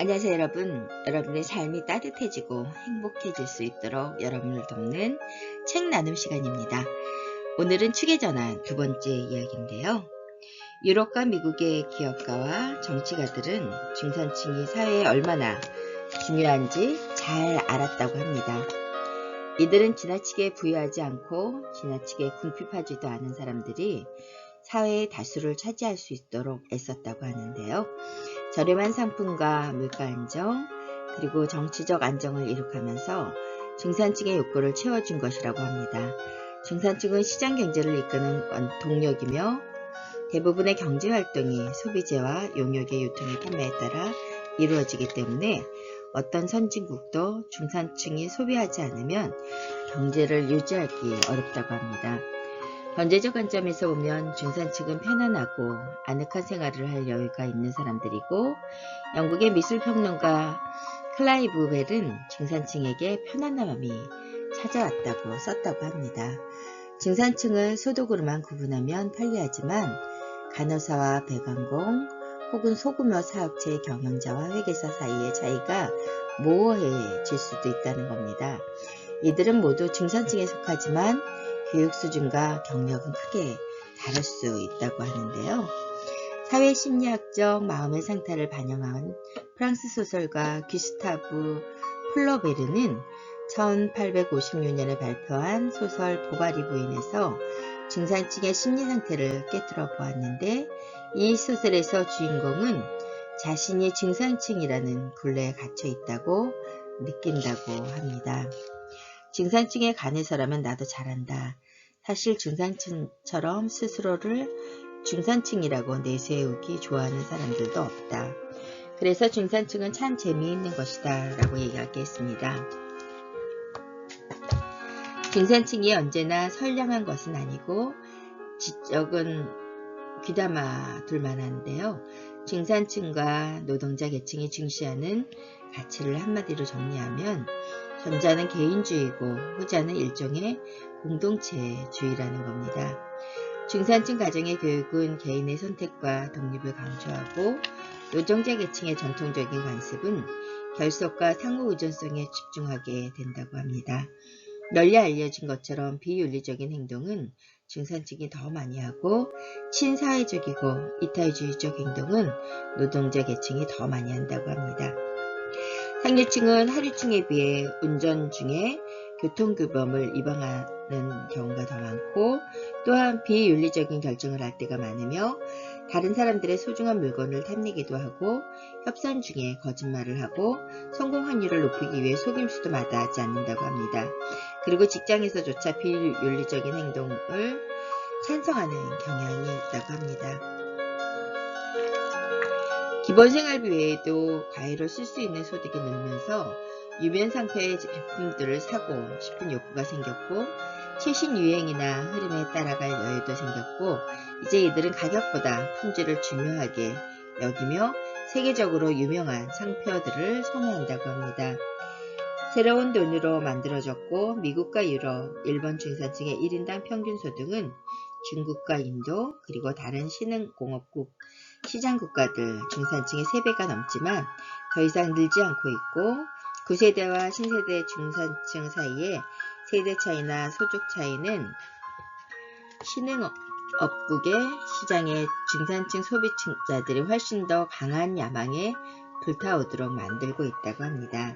안녕하세요 여러분. 여러분의 삶이 따뜻해지고 행복해질 수 있도록 여러분을 돕는 책 나눔 시간입니다. 오늘은 축에 전한 두 번째 이야기인데요. 유럽과 미국의 기업가와 정치가들은 중산층이 사회에 얼마나 중요한지 잘 알았다고 합니다. 이들은 지나치게 부유하지 않고 지나치게 궁핍하지도 않은 사람들이 사회의 다수를 차지할 수 있도록 애썼다고 하는데요. 저렴한 상품과 물가 안정, 그리고 정치적 안정을 이룩하면서 중산층의 욕구를 채워준 것이라고 합니다. 중산층은 시장 경제를 이끄는 동력이며 대부분의 경제활동이 소비재와 용역의 유통의 판매에 따라 이루어지기 때문에 어떤 선진국도 중산층이 소비하지 않으면 경제를 유지하기 어렵다고 합니다. 경제적 관점에서 보면 중산층은 편안하고 아늑한 생활을 할 여유가 있는 사람들이고, 영국의 미술평론가 클라이브 벨은 중산층에게 편안함이 찾아왔다고 썼다고 합니다. 중산층을 소득으로만 구분하면 편리하지만 간호사와 배관공 혹은 소규모 사업체의 경영자와 회계사 사이의 차이가 모호해질 수도 있다는 겁니다. 이들은 모두 중산층에 속하지만 교육 수준과 경력은 크게 다를 수 있다고 하는데요. 사회심리학적 마음의 상태를 반영한 프랑스 소설가 귀스타브 플로베르는 1856년에 발표한 소설 보바리 부인에서 중산층의 심리 상태를 꿰뚫어 보았는데, 이 소설에서 주인공은 자신이 중산층이라는 굴레에 갇혀 있다고 느낀다고 합니다. 중산층에 관해서라면 나도 잘한다. 사실 중산층처럼 스스로를 중산층이라고 내세우기 좋아하는 사람들도 없다. 그래서 중산층은 참 재미있는 것이다 라고 이야기했습니다. 중산층이 언제나 선량한 것은 아니고 지적은 귀담아 둘만한데요. 중산층과 노동자 계층이 중시하는 가치를 한마디로 정리하면 전자는 개인주의고 후자는 일종의 공동체주의라는 겁니다. 중산층 가정의 교육은 개인의 선택과 독립을 강조하고, 노동자 계층의 전통적인 관습은 결속과 상호 의존성에 집중하게 된다고 합니다. 널리 알려진 것처럼 비윤리적인 행동은 중산층이 더 많이 하고, 친사회적이고 이타주의적 행동은 노동자 계층이 더 많이 한다고 합니다. 상류층은 하류층에 비해 운전 중에 교통규범을 위반하는 경우가 더 많고, 또한 비윤리적인 결정을 할 때가 많으며 다른 사람들의 소중한 물건을 탐내기도 하고, 협상 중에 거짓말을 하고 성공 확률을 높이기 위해 속임수도 마다하지 않는다고 합니다. 그리고 직장에서조차 비윤리적인 행동을 찬성하는 경향이 있다고 합니다. 기본생활비 외에도 과외로 쓸 수 있는 소득이 늘면서 유명 상표의 제품들을 사고 싶은 욕구가 생겼고, 최신 유행이나 흐름에 따라갈 여유도 생겼고, 이제 이들은 가격보다 품질을 중요하게 여기며 세계적으로 유명한 상표들을 선호한다고 합니다. 새로운 돈으로 만들어졌고, 미국과 유럽, 일본 중산층의 1인당 평균 소득은 중국과 인도, 그리고 다른 신흥공업국 시장 국가들 중산층의 3배가 넘지만 더 이상 늘지 않고 있고, 9세대와 신세대 중산층 사이의 세대 차이나 소득 차이는 신흥업국의 시장의 중산층 소비층자들이 훨씬 더 강한 야망에 불타오도록 만들고 있다고 합니다.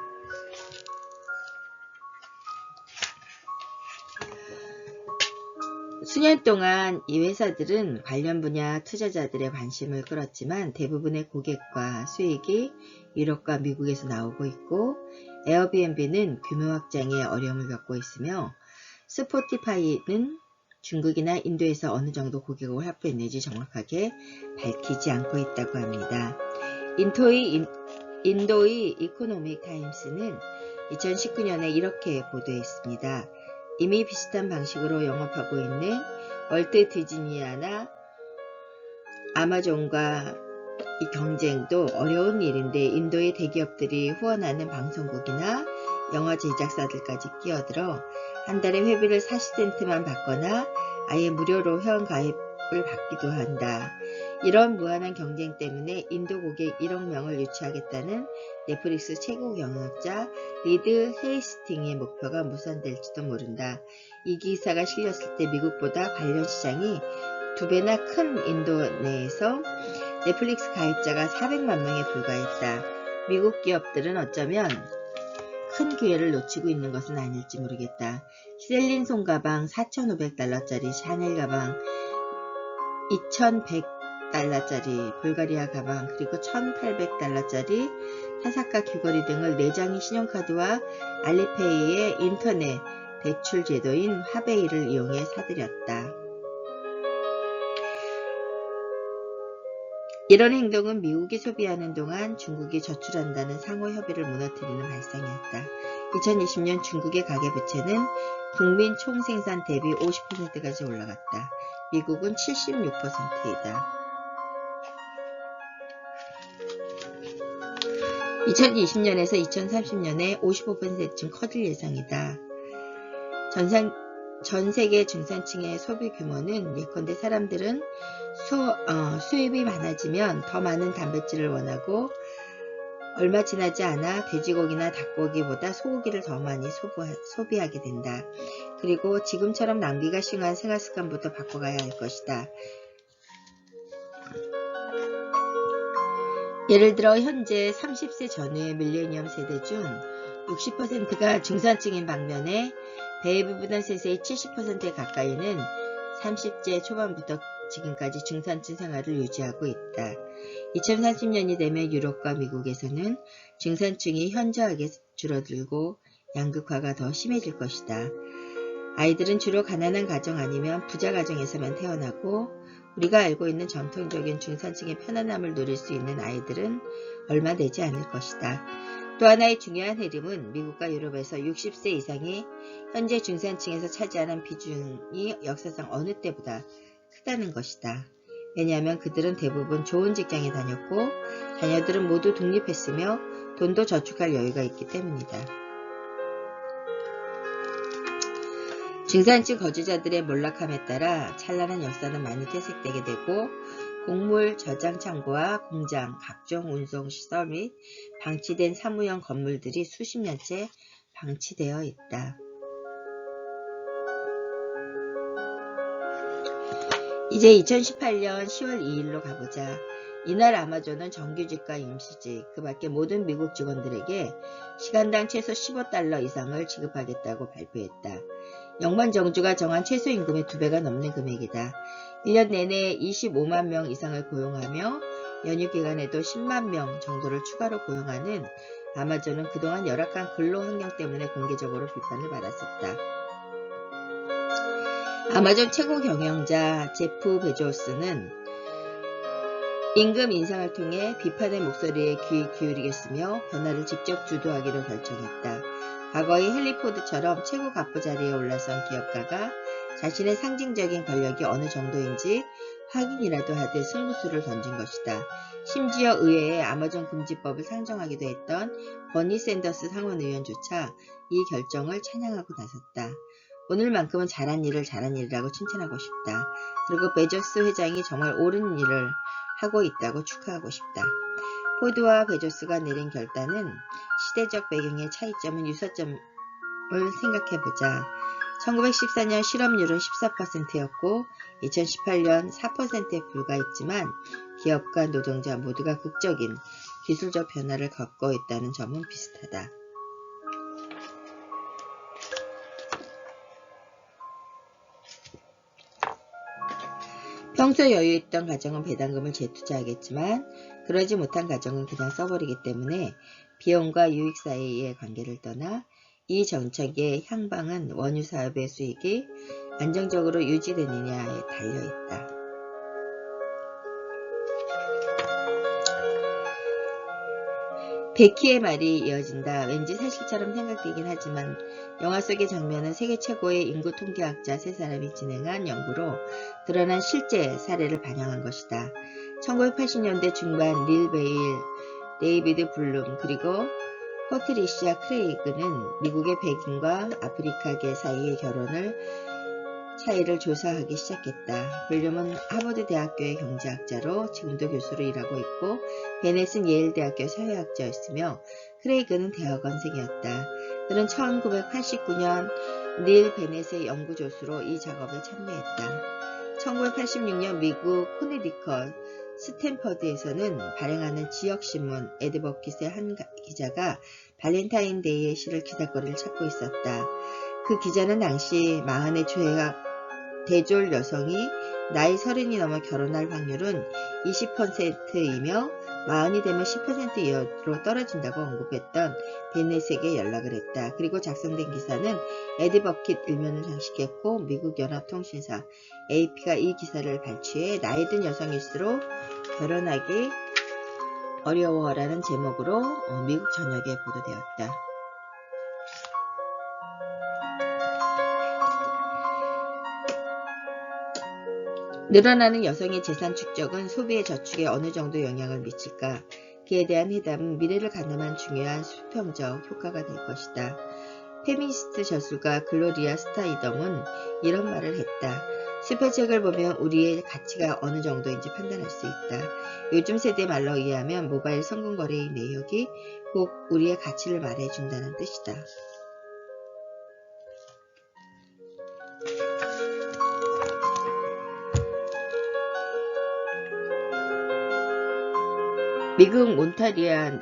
수년 동안 이 회사들은 관련 분야 투자자들의 관심을 끌었지만 대부분의 고객과 수익이 유럽과 미국에서 나오고 있고, 에어비앤비는 규모 확장에 어려움을 겪고 있으며, 스포티파이는 중국이나 인도에서 어느 정도 고객을 확보했는지 정확하게 밝히지 않고 있다고 합니다. 인도의 이코노믹 타임스는 2019년에 이렇게 보도했습니다. 이미 비슷한 방식으로 영업하고 있는 월트 디즈니나 아마존과 이 경쟁도 어려운 일인데, 인도의 대기업들이 후원하는 방송국이나 영화 제작사들까지 끼어들어 한 달에 회비를 40센트만 받거나 아예 무료로 회원 가입을 받기도 한다. 이런 무한한 경쟁 때문에 인도 고객 1억 명을 유치하겠다는 넷플릭스 최고 경영학자 리드 헤이스팅의 목표가 무산될지도 모른다. 이 기사가 실렸을 때 미국보다 관련 시장이 2배나 큰 인도 내에서 넷플릭스 가입자가 400만 명에 불과했다. 미국 기업들은 어쩌면 큰 기회를 놓치고 있는 것은 아닐지 모르겠다. 셀린 손가방 4,500달러짜리, 샤넬 가방 2,100달러짜리, 불가리아 가방, 그리고 1,800달러짜리 타사카 귀걸이 등을 내장의 신용카드와 알리페이의 인터넷 대출 제도인 화베이를 이용해 사들였다. 이런 행동은 미국이 소비하는 동안 중국이 저출한다는 상호 협의를 무너뜨리는 발상이었다. 2020년 중국의 가계부채는 국민 총생산 대비 50%까지 올라갔다. 미국은 76%이다. 2020년에서 2030년에 55%쯤 커질 예상이다. 전 세계 중산층의 소비 규모는 예컨대 사람들은 수입이 많아지면 더 많은 단백질을 원하고 얼마 지나지 않아 돼지고기나 닭고기보다 소고기를 더 많이 소비하게 된다. 그리고 지금처럼 낭비가 심한 생활습관부터 바꿔가야 할 것이다. 예를 들어 현재 30세 전후의 밀레니엄 세대 중 60%가 중산층인 반면에 베이비부던 세대의 70%에 가까이는 30대 초반부터 지금까지 중산층 생활을 유지하고 있다. 2030년이 되면 유럽과 미국에서는 중산층이 현저하게 줄어들고 양극화가 더 심해질 것이다. 아이들은 주로 가난한 가정 아니면 부자 가정에서만 태어나고 우리가 알고 있는 전통적인 중산층의 편안함을 누릴 수 있는 아이들은 얼마 되지 않을 것이다. 또 하나의 중요한 흐름은 미국과 유럽에서 60세 이상이 현재 중산층에서 차지하는 비중이 역사상 어느 때보다 크다는 것이다. 왜냐하면 그들은 대부분 좋은 직장에 다녔고 자녀들은 모두 독립했으며 돈도 저축할 여유가 있기 때문이다. 중산층 거주자들의 몰락함에 따라 찬란한 역사는 많이 퇴색되게 되고 곡물 저장 창고와 공장, 각종 운송 시설 및 방치된 사무용 건물들이 수십 년째 방치되어 있다. 이제 2018년 10월 2일로 가보자. 이날 아마존은 정규직과 임시직, 그 밖에 모든 미국 직원들에게 시간당 최소 15달러 이상을 지급하겠다고 발표했다. 영번 정주가 정한 최소임금의 2배가 넘는 금액이다. 1년 내내 25만 명 이상을 고용하며 연휴 기간에도 10만 명 정도를 추가로 고용하는 아마존은 그동안 열악한 근로 환경 때문에 공개적으로 비판을 받았었다. 아마존 최고 경영자 제프 베조스는 임금 인상을 통해 비판의 목소리에 귀 기울이겠으며 변화를 직접 주도하기로 결정했다. 과거의 헨리 포드처럼 최고 갑부 자리에 올라선 기업가가 자신의 상징적인 권력이 어느 정도인지 확인이라도 하듯 승부수를 던진 것이다. 심지어 의회에 아마존 금지법을 상정하기도 했던 버니 샌더스 상원의원조차 이 결정을 찬양하고 나섰다. 오늘만큼은 잘한 일이라고 칭찬하고 싶다. 그리고 베조스 회장이 정말 옳은 일을 하고 있다고 축하하고 싶다. 포드와 베조스가 내린 결단은 시대적 배경의 차이점은 유사점을 생각해보자. 1914년 실업률은 14%였고 2018년 4%에 불과했지만 기업과 노동자 모두가 극적인 기술적 변화를 겪고 있다는 점은 비슷하다. 평소 여유있던 가정은 배당금을 재투자하겠지만 그러지 못한 가정은 그냥 써버리기 때문에 비용과 유익 사이의 관계를 떠나 이 정책의 향방은 원유 사업의 수익이 안정적으로 유지되느냐에 달려있다. 베키의 말이 이어진다. 왠지 사실처럼 생각되긴 하지만 영화 속의 장면은 세계 최고의 인구 통계학자 3사람이 진행한 연구로 드러난 실제 사례를 반영한 것이다. 1980년대 중반 릴 베일, 데이비드 블룸 그리고 퍼트리시아 크레이그는 미국의 백인과 아프리카계 사이의 결혼을 차이를 조사하기 시작했다. 윌륨은 하버드 대학교의 경제학자로 지금도 교수로 일하고 있고 베넷은 예일 대학교 사회학자였으며 크레이그는 대학원생이었다. 그는 1989년 닐 베넷의 연구조수로 이 작업에 참여했다. 1986년 미국 코네티컷 스탠퍼드에서는 발행하는 지역신문 에드버킷의 한 기자가 발렌타인데이의 시를 기사거리를 찾고 있었다. 그 기자는 당시 40의 대졸 여성이 나이 30이 넘어 결혼할 확률은 20%이며 40이 되면 10% 이하로 떨어진다고 언급했던 베넷에게 연락을 했다. 그리고 작성된 기사는 에드버킷 일면을 장식했고 미국 연합통신사 AP가 이 기사를 발췌해 나이 든 여성일수록 결혼하기 어려워라는 제목으로 미국 전역에 보도되었다. 늘어나는 여성의 재산 축적은 소비의 저축에 어느 정도 영향을 미칠까? 그에 대한 해답은 미래를 가늠한 중요한 수평적 효과가 될 것이다. 페미니스트 저술가 글로리아 스타이덤은 이런 말을 했다. 수표책을 보면 우리의 가치가 어느 정도인지 판단할 수 있다. 요즘 세대 말로 의하면 모바일 성금거래의 내역이 꼭 우리의 가치를 말해준다는 뜻이다. 미국 몬타리아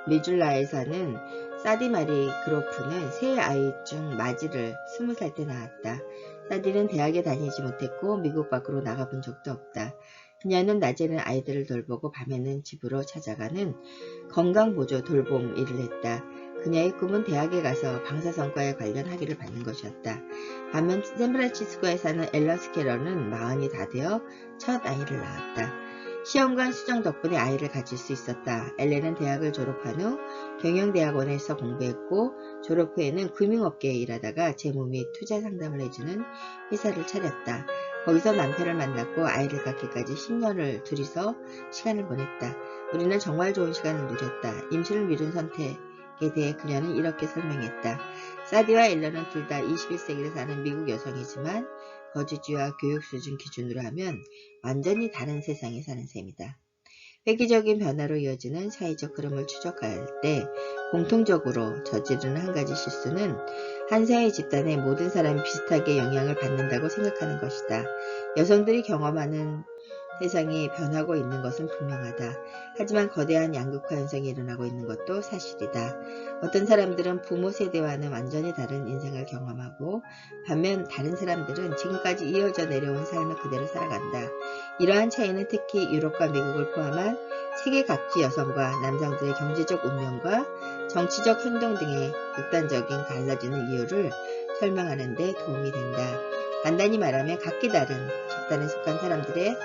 미줄라에 사는 사디 마리 그로프는 세 아이 중 마지를 20살 때 낳았다. 사디는 대학에 다니지 못했고 미국 밖으로 나가본 적도 없다. 그녀는 낮에는 아이들을 돌보고 밤에는 집으로 찾아가는 건강보조 돌봄 일을 했다. 그녀의 꿈은 대학에 가서 방사선과에 관련 학위를 받는 것이었다. 반면 샌프란시스코에 사는 앨런 스캐러는 40이 다 되어 첫 아이를 낳았다. 시험관 수정 덕분에 아이를 가질 수 있었다. 엘렌은 대학을 졸업한 후 경영대학원에서 공부했고 졸업 후에는 금융업계에 일하다가 재무 및 투자 상담을 해주는 회사를 차렸다. 거기서 남편을 만났고 아이를 갖기까지 10년을 둘이서 시간을 보냈다. 우리는 정말 좋은 시간을 누렸다. 임신을 미룬 선택에 대해 그녀는 이렇게 설명했다. 사디와 엘런은 둘 다 21세기를 사는 미국 여성이지만 거주지와 교육 수준 기준으로 하면 완전히 다른 세상에 사는 셈이다. 획기적인 변화로 이어지는 사회적 흐름을 추적할 때 공통적으로 저지르는 한 가지 실수는 한 사회 집단의 모든 사람이 비슷하게 영향을 받는다고 생각하는 것이다. 여성들이 경험하는 세상이 변하고 있는 것은 분명하다. 하지만 거대한 양극화 현상이 일어나고 있는 것도 사실이다. 어떤 사람들은 부모 세대와는 완전히 다른 인생을 경험하고 반면 다른 사람들은 지금까지 이어져 내려온 삶을 그대로 살아간다. 이러한 차이는 특히 유럽과 미국을 포함한 세계 각지 여성과 남성들의 경제적 운명과 정치적 행동 등의 극단적인 갈라지는 이유를 설명하는 데 도움이 된다. 간단히 말하면 각기 다른 집단에 속한 사람들의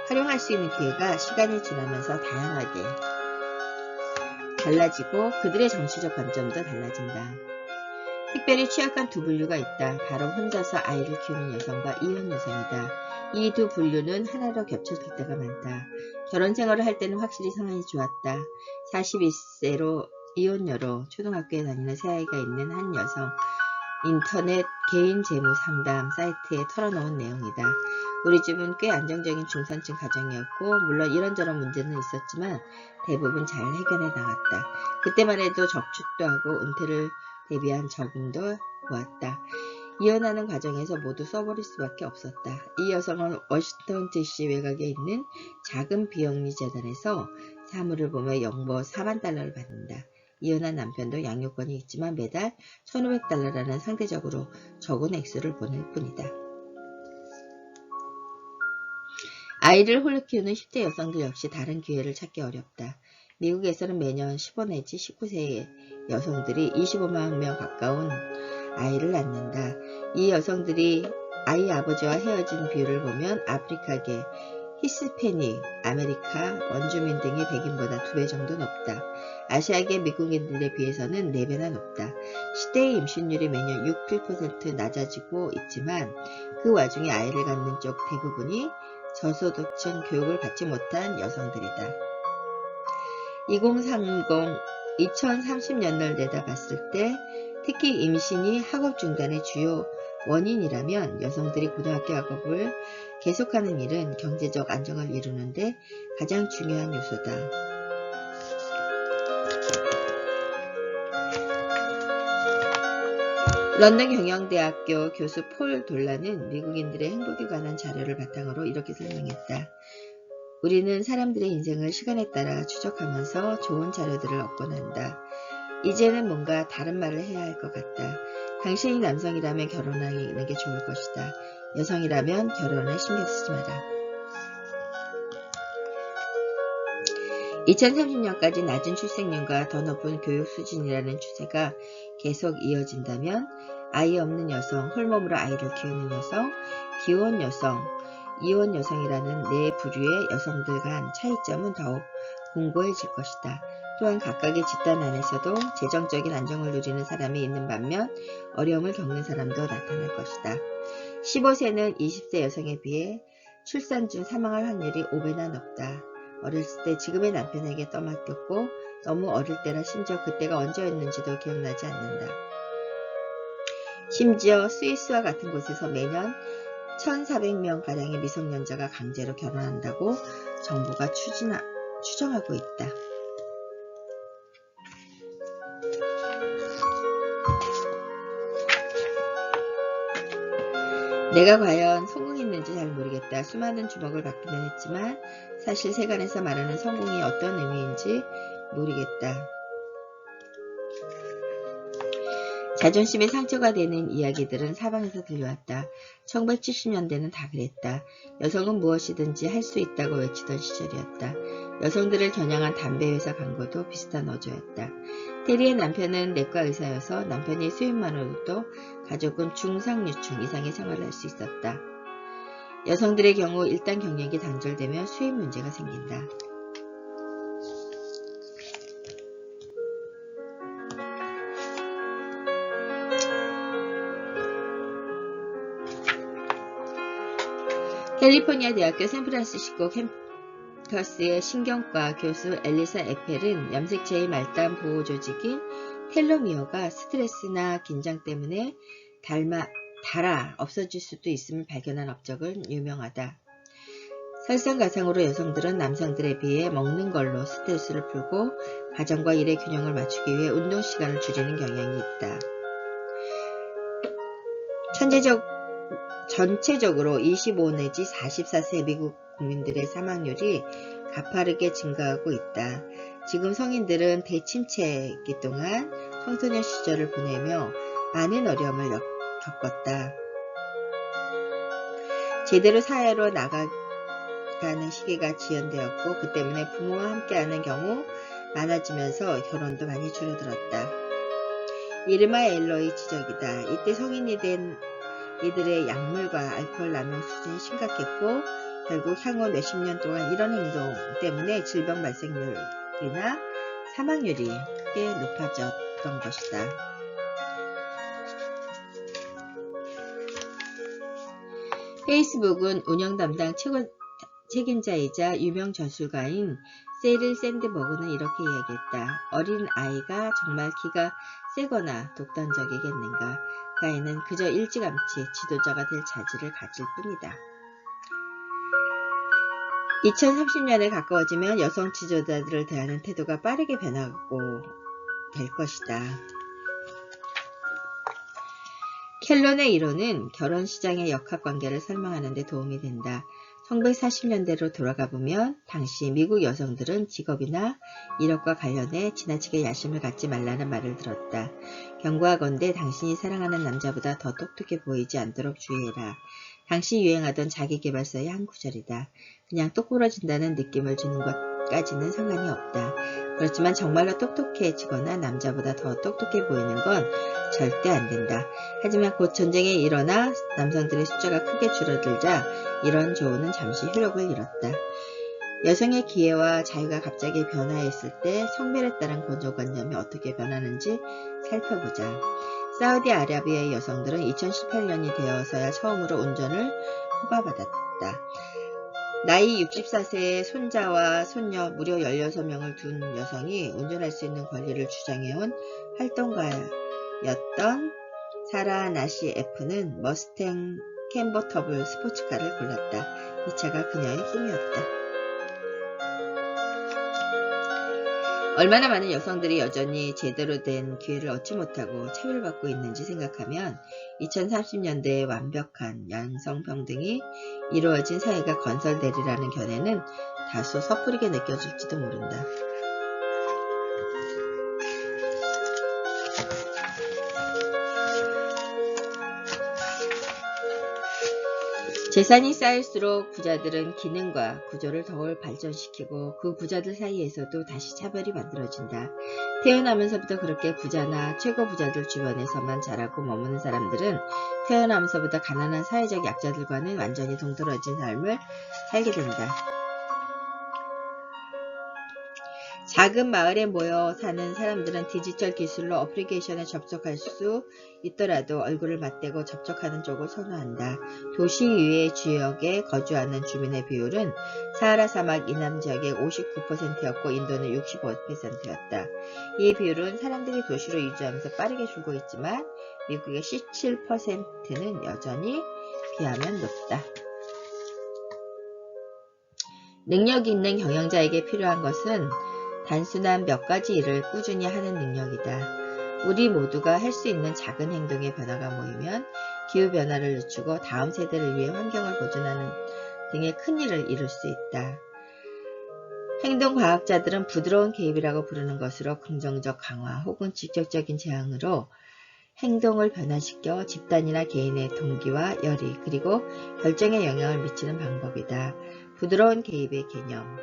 활용할 수 있는 기회가 시간이 지나면서 다양하게 달라지고 그들의 정치적 관점도 달라진다. 특별히 취약한 두 분류가 있다. 바로 혼자서 아이를 키우는 여성과 이혼 여성이다. 이 두 분류는 하나로 겹쳐질 때가 많다. 결혼 생활을 할 때는 확실히 상황이 좋았다. 41세로 이혼녀로 초등학교에 다니는 새 아이가 있는 한 여성 인터넷 개인 재무 상담 사이트에 털어놓은 내용이다. 우리 집은 꽤 안정적인 중산층 가정이었고 물론 이런저런 문제는 있었지만 대부분 잘 해결해 나갔다. 그때만 해도 저축도 하고 은퇴를 대비한 저금도 모았다. 이혼하는 과정에서 모두 써버릴 수밖에 없었다. 이 여성은 워싱턴 DC 외곽에 있는 작은 비영리 재단에서 사물을 보며 연보 4만 달러를 받는다. 이혼한 남편도 양육권이 있지만 매달 1,500달러라는 상대적으로 적은 액수를 보낼 뿐이다. 아이를 홀로 키우는 10대 여성들 역시 다른 기회를 찾기 어렵다. 미국에서는 매년 15 내지 19세의 여성들이 25만 명 가까운 아이를 낳는다. 이 여성들이 아이 아버지와 헤어진 비율을 보면 아프리카계, 히스패닉, 아메리카, 원주민 등이 백인보다 2배 정도 높다. 아시아계 미국인들에 비해서는 4배나 높다. 시대의 임신율이 매년 6, 7% 낮아지고 있지만 그 와중에 아이를 갖는 쪽 대부분이 저소득층 교육을 받지 못한 여성들이다. 2030년을 내다봤을 때 특히 임신이 학업 중단의 주요 원인이라면 여성들이 고등학교 학업을 계속하는 일은 경제적 안정을 이루는데 가장 중요한 요소다. 런던 경영대학교 교수 폴 돌라는 미국인들의 행복에 관한 자료를 바탕으로 이렇게 설명했다. 우리는 사람들의 인생을 시간에 따라 추적하면서 좋은 자료들을 얻곤 한다. 이제는 뭔가 다른 말을 해야 할 것 같다. 당신이 남성이라면 결혼하는 게 좋을 것이다. 여성이라면 결혼에 신경 쓰지 마라. 2030년까지 낮은 출생률과 더 높은 교육 수준이라는 추세가 계속 이어진다면 아이 없는 여성, 홀몸으로 아이를 키우는 여성, 기혼 여성, 이혼 여성이라는 네 부류의 여성들 간 차이점은 더욱 공고해질 것이다. 또한 각각의 집단 안에서도 재정적인 안정을 누리는 사람이 있는 반면 어려움을 겪는 사람도 나타날 것이다. 15세는 20세 여성에 비해 출산 중 사망할 확률이 5배나 높다. 어렸을 때 지금의 남편에게 떠맡겼고 너무 어릴 때라 심지어 그때가 언제였는지도 기억나지 않는다. 심지어 스위스와 같은 곳에서 매년 1,400명가량의 미성년자가 강제로 결혼한다고 정부가 추정하고 있다. 내가 과연 성공했는지 잘 모르겠다. 수많은 주목을 받기는 했지만 사실 세간에서 말하는 성공이 어떤 의미인지 모르겠다. 자존심에 상처가 되는 이야기들은 사방에서 들려왔다. 1970년대는 다 그랬다. 여성은 무엇이든지 할 수 있다고 외치던 시절이었다. 여성들을 겨냥한 담배회사 광고도 비슷한 어조였다. 테리의 남편은 내과 의사여서 남편의 수입만으로도 가족은 중상류층 이상의 생활을 할 수 있었다. 여성들의 경우 일단 경력이 단절되면 수입 문제가 생긴다. 캘리포니아 대학교 샌프란시스코 캠퍼스의 신경과 교수 엘리사 에펠은 염색체의 말단 보호 조직인 텔로미어가 스트레스나 긴장 때문에 닳아 없어질 수도 있음을 발견한 업적은 유명하다. 설상가상으로 여성들은 남성들에 비해 먹는 걸로 스트레스를 풀고 가정과 일의 균형을 맞추기 위해 운동 시간을 줄이는 경향이 있다. 전체적으로 25 내지 44세 미국 국민들의 사망률이 가파르게 증가하고 있다. 지금 성인들은 대침체기 동안 청소년 시절을 보내며 많은 어려움을 겪었다. 제대로 사회로 나가는 시기가 지연되었고 그 때문에 부모와 함께하는 경우 많아지면서 결혼도 많이 줄어들었다. 이르마 엘로이 지적이다. 이때 성인이 된 이들의 약물과 알코올 남용 수준이 심각했고 결국 향후 몇십 년 동안 이런 행동 때문에 질병 발생률이나 사망률이 꽤 높아졌던 것이다. 페이스북은 운영 담당 책임자이자 유명 저술가인 세릴 샌드버그는 이렇게 이야기했다. 어린 아이가 정말 기가 세거나 독단적이겠는가. 그 아이는 그저 일찌감치 지도자가 될 자질을 가질 뿐이다. 2030년에 가까워지면 여성 지도자들을 대하는 태도가 빠르게 변하고 될 것이다. 켈런의 이론은 결혼 시장의 역학관계를 설명하는 데 도움이 된다. 1940년대로 돌아가 보면 당시 미국 여성들은 직업이나 일업과 관련해 지나치게 야심을 갖지 말라는 말을 들었다. 경고하건대 당신이 사랑하는 남자보다 더 똑똑해 보이지 않도록 주의해라. 당시 유행하던 자기계발서의 한 구절이다. 그냥 똑부러진다는 느낌을 주는 것까지는 상관이 없다. 그렇지만 정말로 똑똑해지거나 남자보다 더 똑똑해 보이는 건 절대 안 된다. 하지만 곧 전쟁이 일어나 남성들의 숫자가 크게 줄어들자 이런 조언은 잠시 효력을 잃었다. 여성의 기회와 자유가 갑자기 변화했을 때 성별에 따른 고정관념이 어떻게 변하는지 살펴보자. 사우디아라비아의 여성들은 2018년이 되어서야 처음으로 운전을 허가받았다. 나이 64세의 손자와 손녀 무려 16명을 둔 여성이 운전할 수 있는 권리를 주장해온 활동가였던 사라 나시 F는 머스탱 컨버터블 스포츠카를 골랐다. 이 차가 그녀의 꿈이었다. 얼마나 많은 여성들이 여전히 제대로 된 기회를 얻지 못하고 차별받고 있는지 생각하면 2030년대의 완벽한 양성평등이 이루어진 사회가 건설되리라는 견해는 다소 섣부르게 느껴질지도 모른다. 재산이 쌓일수록 부자들은 기능과 구조를 더 발전시키고 그 부자들 사이에서도 다시 차별이 만들어진다. 태어나면서부터 그렇게 부자나 최고 부자들 주변에서만 자라고 머무는 사람들은 태어나면서부터 가난한 사회적 약자들과는 완전히 동떨어진 삶을 살게 된다. 작은 마을에 모여 사는 사람들은 디지털 기술로 어플리케이션에 접속할 수 있더라도 얼굴을 맞대고 접촉하는 쪽을 선호한다. 도시 이외의 지역에 거주하는 주민의 비율은 사하라 사막 이남 지역의 59%였고 인도는 65%였다. 이 비율은 사람들이 도시로 이주하면서 빠르게 줄고 있지만 미국의 17%는 여전히 비하면 높다. 능력이 있는 경영자에게 필요한 것은 단순한 몇 가지 일을 꾸준히 하는 능력이다. 우리 모두가 할 수 있는 작은 행동의 변화가 모이면 기후변화를 늦추고 다음 세대를 위해 환경을 보존하는 등의 큰 일을 이룰 수 있다. 행동과학자들은 부드러운 개입이라고 부르는 것으로 긍정적 강화 혹은 직접적인 제안으로 행동을 변화시켜 집단이나 개인의 동기와 열의 그리고 결정에 영향을 미치는 방법이다. 부드러운 개입의 개념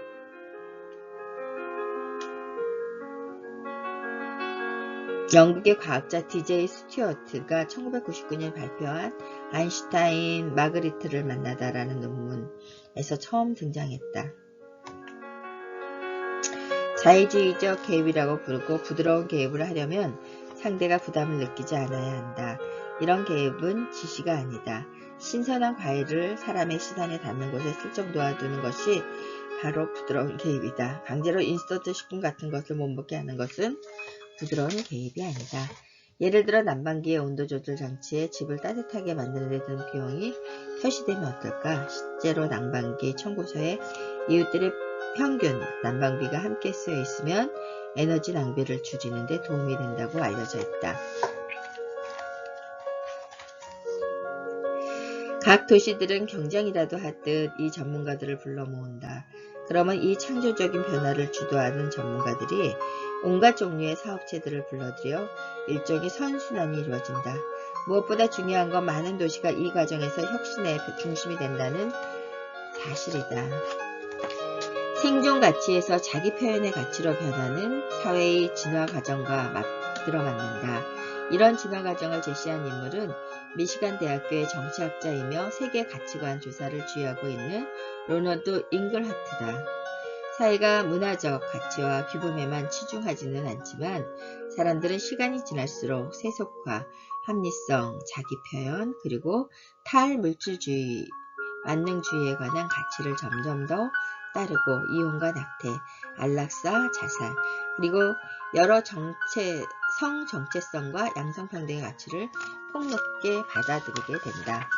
영국의 과학자 DJ 스튜어트가 1999년 발표한 아인슈타인 마그리트를 만나다라는 논문에서 처음 등장했다. 자의주의적 개입이라고 부르고 부드러운 개입을 하려면 상대가 부담을 느끼지 않아야 한다. 이런 개입은 지시가 아니다. 신선한 과일을 사람의 시선에 닿는 곳에 슬쩍 놓아두는 것이 바로 부드러운 개입이다. 강제로 인스턴트 식품 같은 것을 못 먹게 하는 것은 부드러운 개입이 아니다. 예를 들어 난방기의 온도 조절 장치에 집을 따뜻하게 만드는 데 드는 비용이 표시되면 어떨까? 실제로 난방기 청구서에 이웃들의 평균 난방비가 함께 쓰여 있으면 에너지 낭비를 줄이는 데 도움이 된다고 알려져 있다. 각 도시들은 경쟁이라도 하듯 이 전문가들을 불러 모은다. 그러면 이 창조적인 변화를 주도하는 전문가들이 온갖 종류의 사업체들을 불러들여 일종의 선순환이 이루어진다. 무엇보다 중요한 건 많은 도시가 이 과정에서 혁신의 중심이 된다는 사실이다. 생존 가치에서 자기 표현의 가치로 변하는 사회의 진화 과정과 들어맞는다. 이런 진화 과정을 제시한 인물은 미시간 대학교의 정치학자이며 세계 가치관 조사를 주의하고 있는 로널드 잉글하트다. 사회가 문화적 가치와 규범에만 치중하지는 않지만 사람들은 시간이 지날수록 세속화, 합리성, 자기표현, 그리고 탈물질주의, 만능주의에 관한 가치를 점점 더 따르고 이혼과 낙태, 안락사, 자살, 그리고 여러 성 정체성과 양성평등의 가치를 폭넓게 받아들이게 된다.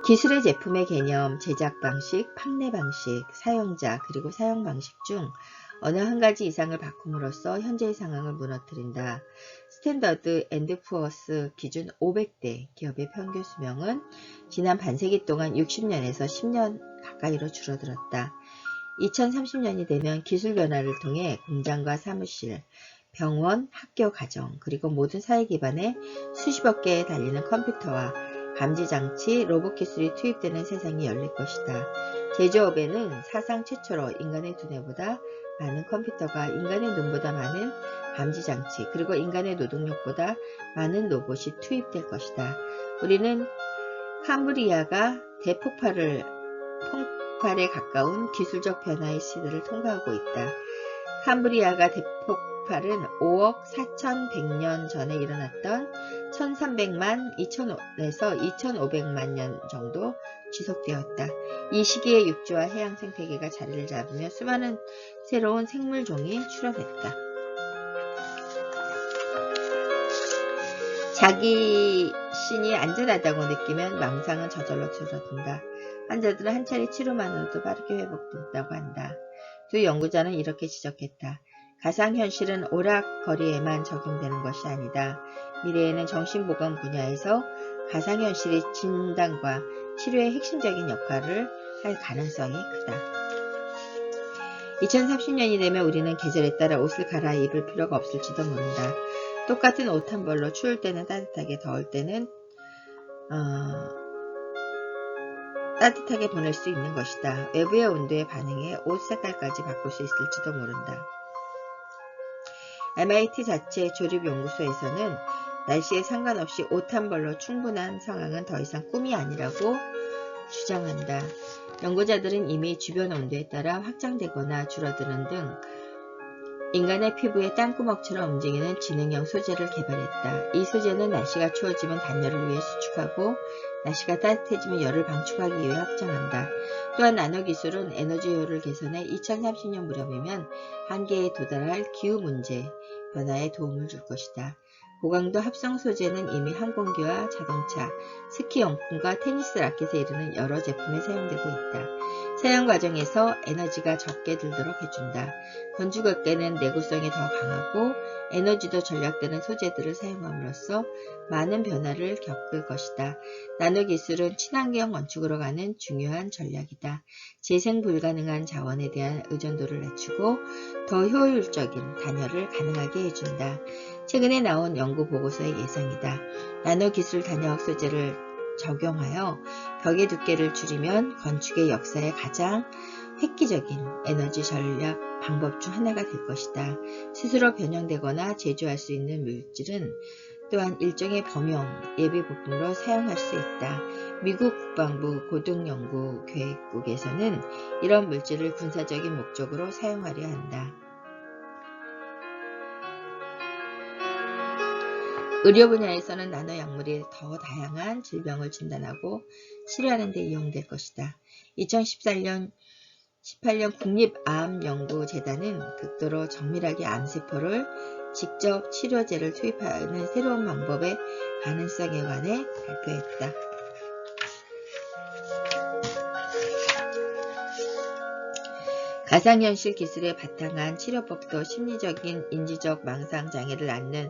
기술의 제품의 개념, 제작 방식, 판매 방식, 사용자, 그리고 사용 방식 중 어느 한 가지 이상을 바꿈으로써 현재의 상황을 무너뜨린다. 스탠더드 앤드 푸어스 기준 500대 기업의 평균 수명은 지난 반세기 동안 60년에서 10년 가까이로 줄어들었다. 2030년이 되면 기술 변화를 통해 공장과 사무실, 병원, 학교, 가정, 그리고 모든 사회 기반에 수십억 개에 달리는 컴퓨터와 감지장치, 로봇 기술이 투입되는 세상이 열릴 것이다. 제조업에는 사상 최초로 인간의 두뇌보다 많은 컴퓨터가 인간의 눈보다 많은 감지장치, 그리고 인간의 노동력보다 많은 로봇이 투입될 것이다. 우리는 캄브리아가 대폭발에 가까운 기술적 변화의 시대를 통과하고 있다. 캄브리아가 대폭발은 5억 4,100년 전에 일어났던 1300만 2000에서 2500만 년 정도 지속되었다. 이 시기에 육지와 해양 생태계가 자리를 잡으며 수많은 새로운 생물종이 출현했다. 자기 신이 안전하다고 느끼면 망상은 저절로 줄어든다. 환자들은 한 차례 치료만으로도 빠르게 회복된다고 한다. 두 연구자는 이렇게 지적했다. 가상현실은 오락거리에만 적용되는 것이 아니다. 미래에는 정신보건 분야에서 가상현실이 진단과 치료의 핵심적인 역할을 할 가능성이 크다. 2030년이 되면 우리는 계절에 따라 옷을 갈아입을 필요가 없을지도 모른다. 똑같은 옷 한 벌로 추울 때는 따뜻하게, 더울 때는 따뜻하게 보낼 수 있는 것이다. 외부의 온도에 반응해 옷 색깔까지 바꿀 수 있을지도 모른다. MIT 자체 조립연구소에서는 날씨에 상관없이 옷 한 벌로 충분한 상황은 더 이상 꿈이 아니라고 주장한다. 연구자들은 이미 주변 온도에 따라 확장되거나 줄어드는 등 인간의 피부에 땅구멍처럼 움직이는 지능형 소재를 개발했다. 이 소재는 날씨가 추워지면 단열을 위해 수축하고 날씨가 따뜻해지면 열을 방출하기 위해 확장한다. 또한 나노기술은 에너지 효율을 개선해 2030년 무렵이면 한계에 도달할 기후 문제 변화에 도움을 줄 것이다. 고강도 합성 소재는 이미 항공기와 자동차, 스키 용품과 테니스 라켓에 이르는 여러 제품에 사용되고 있다. 사용 과정에서 에너지가 적게 들도록 해준다. 건축업계는 내구성이 더 강하고 에너지도 절약되는 소재들을 사용함으로써 많은 변화를 겪을 것이다. 나노기술은 친환경 건축으로 가는 중요한 전략이다. 재생 불가능한 자원에 대한 의존도를 낮추고 더 효율적인 단열을 가능하게 해준다. 최근에 나온 연구 보고서의 예상이다. 나노기술 단열학 소재를 적용하여 벽의 두께를 줄이면 건축의 역사에 가장 획기적인 에너지 전략 방법 중 하나가 될 것이다. 스스로 변형되거나 제조할 수 있는 물질은 또한 일종의 범용 예비 부품으로 사용할 수 있다. 미국 국방부 고등연구계획국에서는 이런 물질을 군사적인 목적으로 사용하려 한다. 의료 분야에서는 나노 약물이 더 다양한 질병을 진단하고 치료하는 데 이용될 것이다. 2018년 국립암연구재단은 극도로 정밀하게 암세포를 직접 치료제를 투입하는 새로운 방법의 가능성에 관해 발표했다. 가상현실 기술에 바탕한 치료법도 심리적인 인지적 망상 장애를 앓는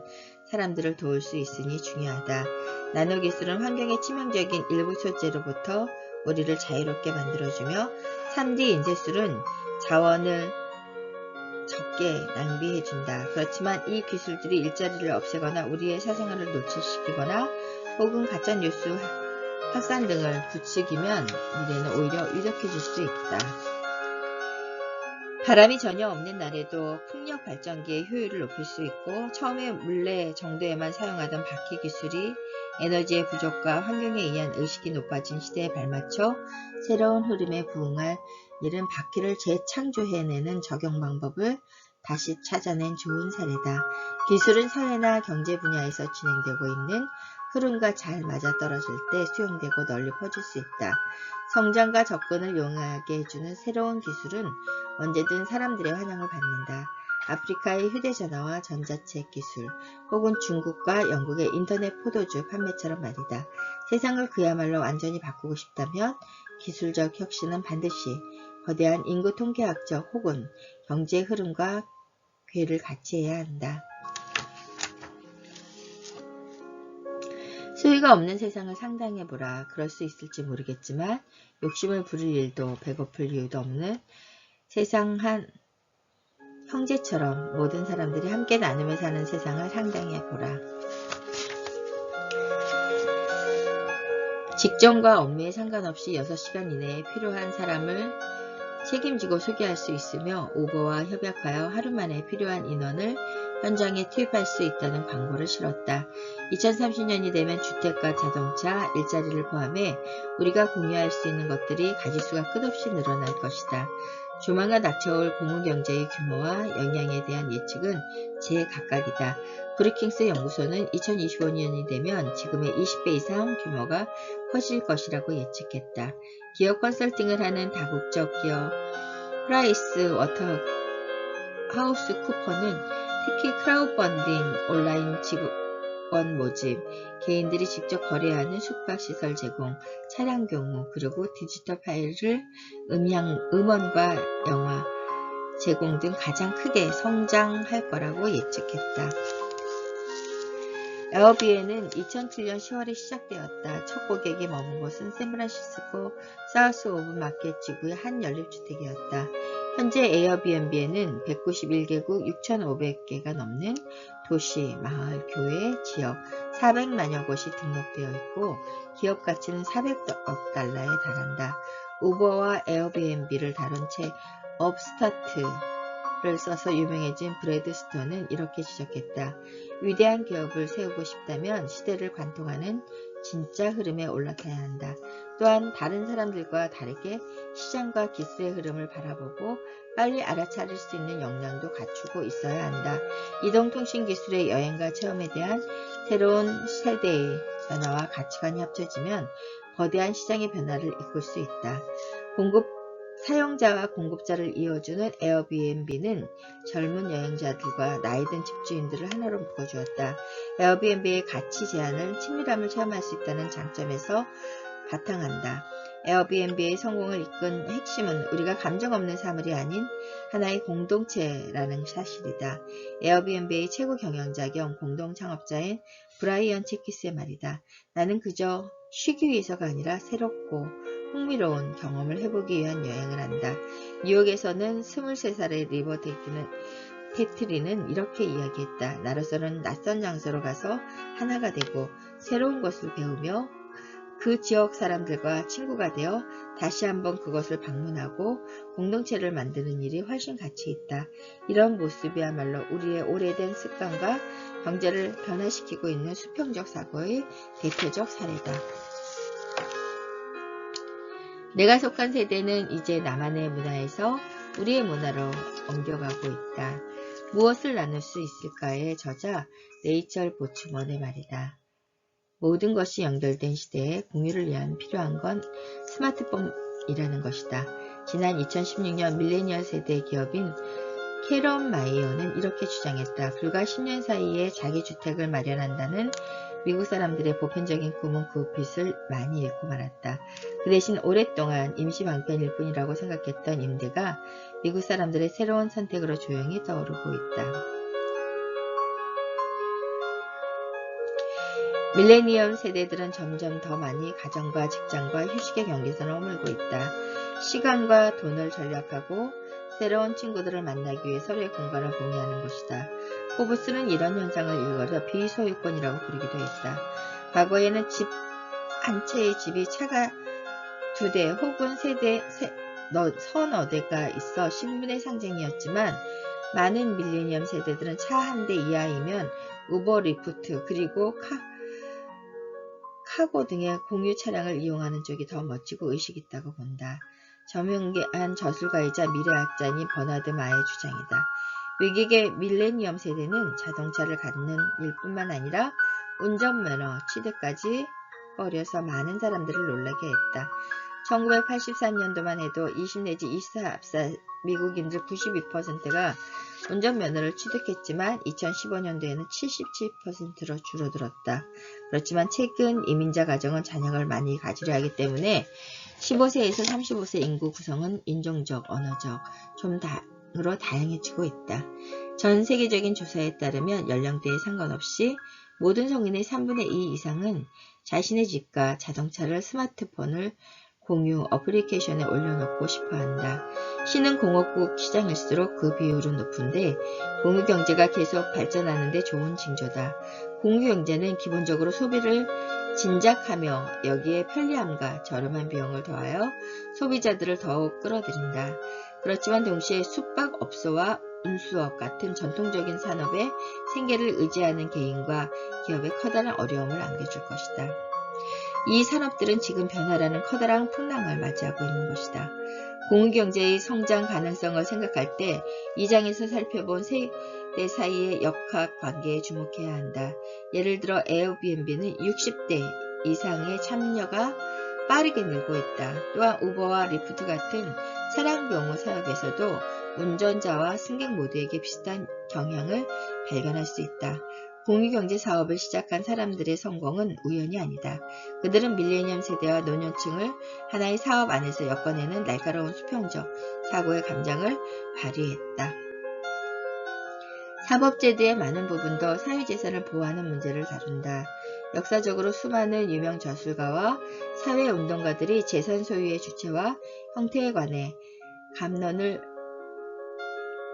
사람들을 도울 수 있으니 중요하다. 나노기술은 환경에 치명적인 일부 소재로부터 우리를 자유롭게 만들어주며 3D 인쇄술은 자원을 적게 낭비해준다. 그렇지만 이 기술들이 일자리를 없애거나 우리의 사생활을 노출시키거나 혹은 가짜뉴스 확산 등을 부추기면 미래는 오히려 위력해질 수 있다. 바람이 전혀 없는 날에도 풍력 발전기의 효율을 높일 수 있고 처음에 물레 정도에만 사용하던 바퀴 기술이 에너지의 부족과 환경에 의한 의식이 높아진 시대에 발맞춰 새로운 흐름에 부응할 일은 바퀴를 재창조해내는 적용 방법을 다시 찾아낸 좋은 사례다. 기술은 사회나 경제 분야에서 진행되고 있는 흐름과 잘 맞아떨어질 때 수용되고 널리 퍼질 수 있다. 성장과 접근을 용이하게 해주는 새로운 기술은 언제든 사람들의 환영을 받는다. 아프리카의 휴대전화와 전자책 기술, 혹은 중국과 영국의 인터넷 포도주 판매처럼 말이다. 세상을 그야말로 완전히 바꾸고 싶다면 기술적 혁신은 반드시 거대한 인구 통계학적 혹은 경제 흐름과 궤를 같이 해야 한다. 수위가 없는 세상을 상상해보라. 그럴 수 있을지 모르겠지만 욕심을 부릴 일도 배고플 이유도 없는 세상 한 형제처럼 모든 사람들이 함께 나누며 사는 세상을 상상해보라. 직종과 업무에 상관없이 6시간 이내에 필요한 사람을 책임지고 소개할 수 있으며 우버와 협약하여 하루 만에 필요한 인원을 현장에 투입할 수 있다는 광고를 실었다. 2030년이 되면 주택과 자동차, 일자리를 포함해 우리가 공유할 수 있는 것들이 가지수가 끝없이 늘어날 것이다. 조만간 닥쳐올 공유경제의 규모와 영향에 대한 예측은 제각각이다. 브루킹스 연구소는 2025년이 되면 지금의 20배 이상 규모가 커질 것이라고 예측했다. 기업 컨설팅을 하는 다국적 기업 프라이스 워터하우스 쿠퍼는 특히 크라우드펀딩, 숙박권 모집, 개인들이 직접 거래하는 숙박시설 제공, 차량 경우, 그리고 디지털 파일을 음원과 영화 제공 등 가장 크게 성장할 거라고 예측했다. 에어비앤은 2007년 10월에 시작되었다. 첫 고객이 머문 곳은 샌프란시스코 사우스 오브 마켓 지구의 한 연립주택이었다. 현재 에어비앤비에는 191개국 6,500개가 넘는 도시, 마을, 교회, 지역 400만여 곳이 등록되어 있고 기업 가치는 400억 달러에 달한다. 우버와 에어비앤비를 다룬 책 업스타트를 써서 유명해진 브래드 스톤은 이렇게 지적했다. 위대한 기업을 세우고 싶다면 시대를 관통하는 진짜 흐름에 올라타야 한다. 또한 다른 사람들과 다르게 시장과 기술의 흐름을 바라보고 빨리 알아차릴 수 있는 역량도 갖추고 있어야 한다. 이동통신 기술의 여행과 체험에 대한 새로운 세대의 변화와 가치관이 합쳐지면 거대한 시장의 변화를 이끌 수 있다. 사용자와 공급자를 이어주는 에어비앤비는 젊은 여행자들과 나이든 집주인들을 하나로 묶어주었다. 에어비앤비의 가치 제한은 친밀함을 체험할 수 있다는 장점에서 바탕한다. 에어비앤비의 성공을 이끈 핵심은 우리가 감정 없는 사물이 아닌 하나의 공동체라는 사실이다. 에어비앤비의 최고 경영자 겸 공동 창업자인 브라이언 체키스의 말이다. 나는 그저 쉬기 위해서가 아니라 새롭고 흥미로운 경험을 해보기 위한 여행을 한다. 뉴욕에서는 23살의 리버 테트리는 이렇게 이야기했다. 나로서는 낯선 장소로 가서 하나가 되고 새로운 것을 배우며 그 지역 사람들과 친구가 되어 다시 한번 그것을 방문하고 공동체를 만드는 일이 훨씬 가치 있다. 이런 모습이야말로 우리의 오래된 습관과 경제를 변화시키고 있는 수평적 사고의 대표적 사례다. 내가 속한 세대는 이제 나만의 문화에서 우리의 문화로 옮겨가고 있다. 무엇을 나눌 수 있을까의 저자 레이첼 보츠먼의 말이다. 모든 것이 연결된 시대에 공유를 위한 필요한 건 스마트폰이라는 것이다. 지난 2016년 밀레니얼 세대 기업인 캐런 마이어는 이렇게 주장했다. 불과 10년 사이에 자기 주택을 마련한다는 미국 사람들의 보편적인 꿈은 그 빛을 많이 잃고 말았다. 그 대신 오랫동안 임시 방편일 뿐이라고 생각했던 임대가 미국 사람들의 새로운 선택으로 조용히 떠오르고 있다. 밀레니엄 세대들은 점점 더 많이 가정과 직장과 휴식의 경계선을 허물고 있다. 시간과 돈을 절약하고 새로운 친구들을 만나기 위해 서로의 공간을 공유하는 것이다. 포브스는 이런 현상을 일컬어 비소유권이라고 부르기도 했다. 과거에는 집 한 채의 집이 차가 2대 혹은 서너 대가 있어 신분의 상징이었지만 많은 밀레니엄 세대들은 차 한 대 이하이면 우버, 리프트, 그리고 카고 등의 공유 차량을 이용하는 쪽이 더 멋지고 의식 있다고 본다. 저명한 저술가이자 미래학자인 버나드 마의 주장이다. 외국의 밀레니엄 세대는 자동차를 갖는 일뿐만 아니라 운전면허 취득까지 꺼려서 많은 사람들을 놀라게 했다. 1984년도만 해도 20 내지 24살 미국인들 92%가 운전면허를 취득했지만 2015년도에는 77%로 줄어들었다. 그렇지만 최근 이민자 가정은 자녀를 많이 가지려 하기 때문에 15세에서 35세 인구 구성은 인종적, 언어적, 으로 다양해지고 있다. 전 세계적인 조사에 따르면 연령대에 상관없이 모든 성인의 3분의 2 이상은 자신의 집과 자동차를 스마트폰을 공유 어플리케이션에 올려놓고 싶어한다. 신흥 공업국 시장일수록 그 비율은 높은데 공유경제가 계속 발전하는 데 좋은 징조다. 공유경제는 기본적으로 소비를 진작하며 여기에 편리함과 저렴한 비용을 더하여 소비자들을 더욱 끌어들인다. 그렇지만 동시에 숙박업소와 운수업 같은 전통적인 산업의 생계를 의지하는 개인과 기업에 커다란 어려움을 안겨줄 것이다. 이 산업들은 지금 변화라는 커다란 풍랑을 맞이하고 있는 것이다. 공유경제의 성장 가능성을 생각할 때 이 장에서 살펴본 세대 사이의 역학관계에 주목해야 한다. 예를 들어 에어비앤비는 60대 이상의 참여가 빠르게 늘고 있다. 또한 우버와 리프트 같은 차량 경우 사업에서도 운전자와 승객 모두에게 비슷한 경향을 발견할 수 있다. 공유경제 사업을 시작한 사람들의 성공은 우연이 아니다. 그들은 밀레니엄 세대와 노년층을 하나의 사업 안에서 엮어내는 날카로운 수평적 사고의 감정을 발휘했다. 사법제도의 많은 부분도 사유재산을 보호하는 문제를 다룬다. 역사적으로 수많은 유명 저술가와 사회운동가들이 재산 소유의 주체와 형태에 관해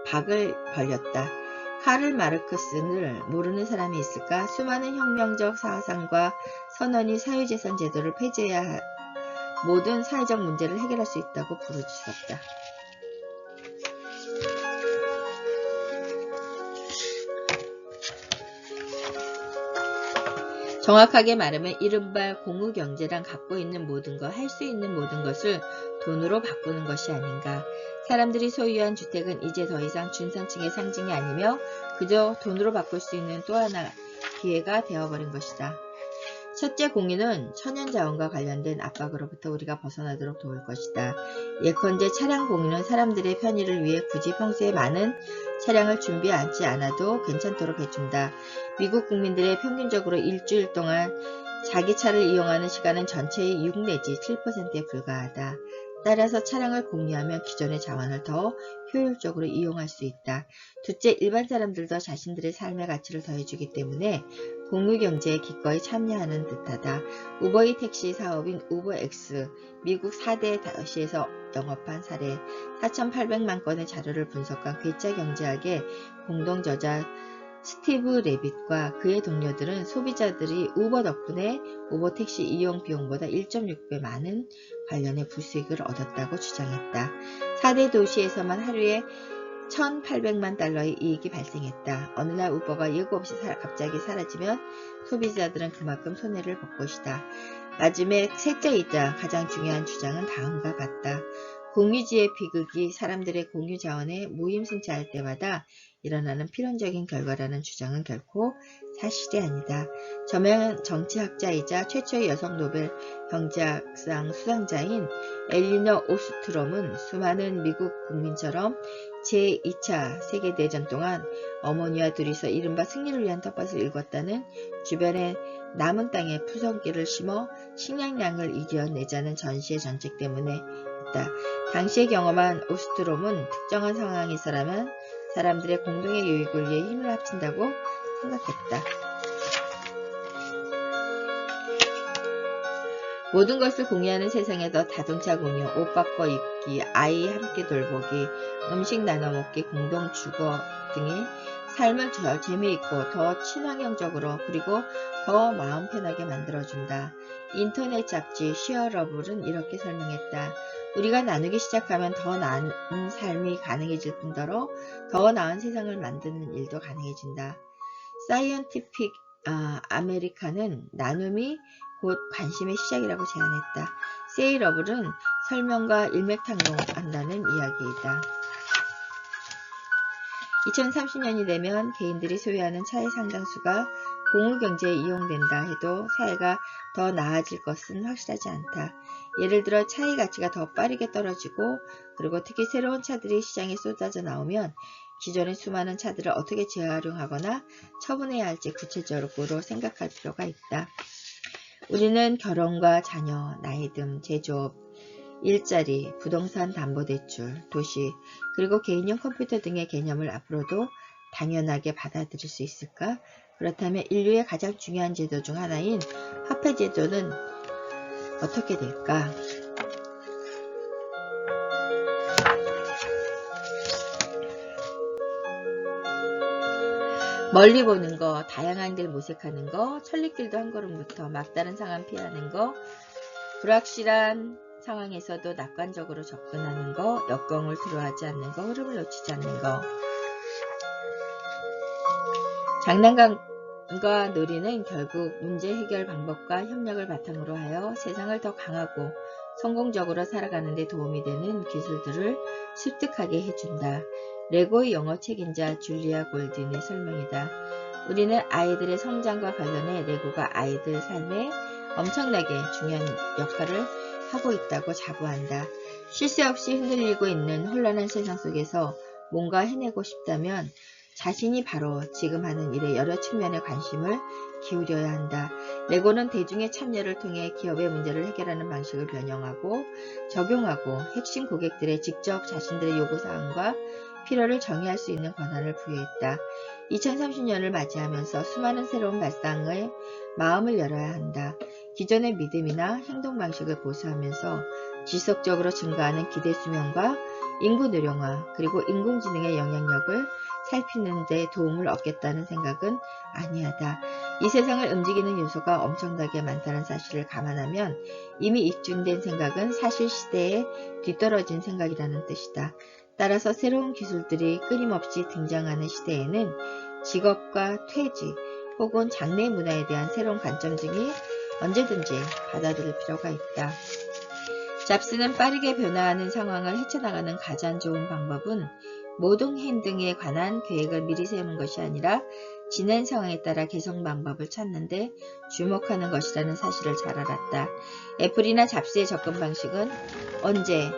박을 벌였다. 카를 마르크스를 모르는 사람이 있을까? 수많은 혁명적 사상과 선언이 사유재산 제도를 폐지해야 모든 사회적 문제를 해결할 수 있다고 부르짖었다. 정확하게 말하면 이른바 공유경제란 갖고 있는 모든 것, 할 수 있는 모든 것을 돈으로 바꾸는 것이 아닌가. 사람들이 소유한 주택은 이제 더 이상 중산층의 상징이 아니며 그저 돈으로 바꿀 수 있는 또 하나 기회가 되어버린 것이다. 첫째 공유는 천연자원과 관련된 압박으로부터 우리가 벗어나도록 도울 것이다. 예컨대 차량 공유는 사람들의 편의를 위해 굳이 평소에 많은 차량을 준비하지 않아도 괜찮도록 해준다. 미국 국민들의 평균적으로 일주일 동안 자기 차를 이용하는 시간은 전체의 6 내지 7%에 불과하다. 따라서 차량을 공유하면 기존의 자원을 더 효율적으로 이용할 수 있다. 둘째, 일반 사람들도 자신들의 삶의 가치를 더해주기 때문에 공유경제에 기꺼이 참여하는 듯하다. 우버의 택시 사업인 우버X, 미국 4대 도시에서 영업한 사례, 4,800만 건의 자료를 분석한 괴짜 경제학의 공동저자 스티브 레빗과 그의 동료들은 소비자들이 우버 덕분에 우버 택시 이용 비용보다 1.6배 많은 관련의 부수익을 얻었다고 주장했다. 4대 도시에서만 하루에 1,800만 달러의 이익이 발생했다. 어느 날 우버가 예고 없이 갑자기 사라지면 소비자들은 그만큼 손해를 볼 것이다. 마지막에 셋째이자 가장 중요한 주장은 다음과 같다. 공유지의 비극이 사람들의 공유 자원에 무임승차할 때마다 일어나는 필연적인 결과라는 주장은 결코 사실이 아니다. 저명 정치학자이자 최초의 여성 노벨 경제학상 수상자인 엘리너 오스트롬은 수많은 미국 국민처럼 제2차 세계대전 동안 어머니와 둘이서 이른바 승리를 위한 텃밭을 읽었다는 주변에 남은 땅에 푸성기를 심어 식량량을 이겨내자는 전시의 정책 때문에 있다. 당시에 경험한 오스트롬은 특정한 상황에서라면 사람들의 공동의 유익을 위해 힘을 합친다고 생각했다. 모든 것을 공유하는 세상에서 자동차 공유, 옷 바꿔 입기, 아이 함께 돌보기, 음식 나눠 먹기, 공동 주거 등이 삶을 더 재미있고 더 친환경적으로 그리고 더 마음 편하게 만들어준다. 인터넷 잡지 쉐어러블은 이렇게 설명했다. 우리가 나누기 시작하면 더 나은 삶이 가능해질 뿐더러 더 나은 세상을 만드는 일도 가능해진다. 사이언티픽 아메리카는 나눔이 곧 관심의 시작이라고 제안했다. 세이러블은 설명과 일맥상통한다는 이야기이다. 2030년이 되면 개인들이 소유하는 차의 상당수가 공유경제에 이용된다 해도 사회가 더 나아질 것은 확실하지 않다. 예를 들어 차의 가치가 더 빠르게 떨어지고 그리고 특히 새로운 차들이 시장에 쏟아져 나오면 기존의 수많은 차들을 어떻게 재활용하거나 처분해야 할지 구체적으로 생각할 필요가 있다. 우리는 결혼과 자녀, 나이듦, 제조업, 일자리, 부동산 담보대출, 도시, 그리고 개인용 컴퓨터 등의 개념을 앞으로도 당연하게 받아들일 수 있을까? 그렇다면 인류의 가장 중요한 제도 중 하나인 화폐제도는 어떻게 될까? 멀리 보는 거, 다양한 길 모색하는 거, 천리길도 한 걸음부터 막다른 상황 피하는 거, 불확실한 상황에서도 낙관적으로 접근하는 거, 역경을 두려워하지 않는 거, 흐름을 놓치지 않는 거. 장난감과 놀이는 결국 문제 해결 방법과 협력을 바탕으로 하여 세상을 더 강하고 성공적으로 살아가는 데 도움이 되는 기술들을 습득하게 해준다. 레고의 영어 책임자 줄리아 골든의 설명이다. 우리는 아이들의 성장과 관련해 레고가 아이들 삶에 엄청나게 중요한 역할을 하고 있다고 자부한다. 쉴 새 없이 흔들리고 있는 혼란한 세상 속에서 뭔가 해내고 싶다면 자신이 바로 지금 하는 일에 여러 측면의 관심을 기울여야 한다. 레고는 대중의 참여를 통해 기업의 문제를 해결하는 방식을 변형하고 적용하고 핵심 고객들의 직접 자신들의 요구사항과 필요를 정의할 수 있는 권한을 부여했다. 2030년을 맞이하면서 수많은 새로운 발상에 마음을 열어야 한다. 기존의 믿음이나 행동 방식을 보수하면서 지속적으로 증가하는 기대 수명과 인구 노령화 그리고 인공지능의 영향력을 살피는 데 도움을 얻겠다는 생각은 아니하다. 이 세상을 움직이는 요소가 엄청나게 많다는 사실을 감안하면 이미 입증된 생각은 사실 시대에 뒤떨어진 생각이라는 뜻이다. 따라서 새로운 기술들이 끊임없이 등장하는 시대에는 직업과 퇴직 혹은 장래 문화에 대한 새로운 관점 등이 언제든지 받아들일 필요가 있다. 잡스는 빠르게 변화하는 상황을 헤쳐나가는 가장 좋은 방법은 모동 행동에 관한 계획을 미리 세우는 것이 아니라 지난 상황에 따라 개선 방법을 찾는데 주목하는 것이라는 사실을 잘 알았다. 애플이나 잡스의 접근 방식은 언제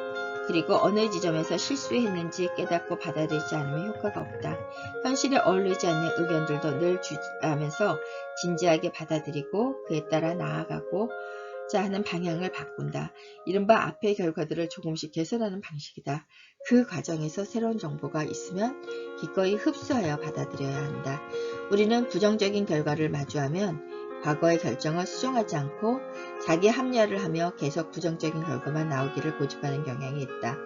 그리고 어느 지점에서 실수했는지 깨닫고 받아들이지 않으면 효과가 없다. 현실에 어울리지 않는 의견들도 늘 주의하면서 진지하게 받아들이고 그에 따라 나아가고자 하는 방향을 바꾼다. 이른바 앞의 결과들을 조금씩 개선하는 방식이다. 그 과정에서 새로운 정보가 있으면 기꺼이 흡수하여 받아들여야 한다. 우리는 부정적인 결과를 마주하면 과거의 결정을 수정하지 않고 자기 합리화를 하며 계속 부정적인 결과만 나오기를 고집하는 경향이 있다.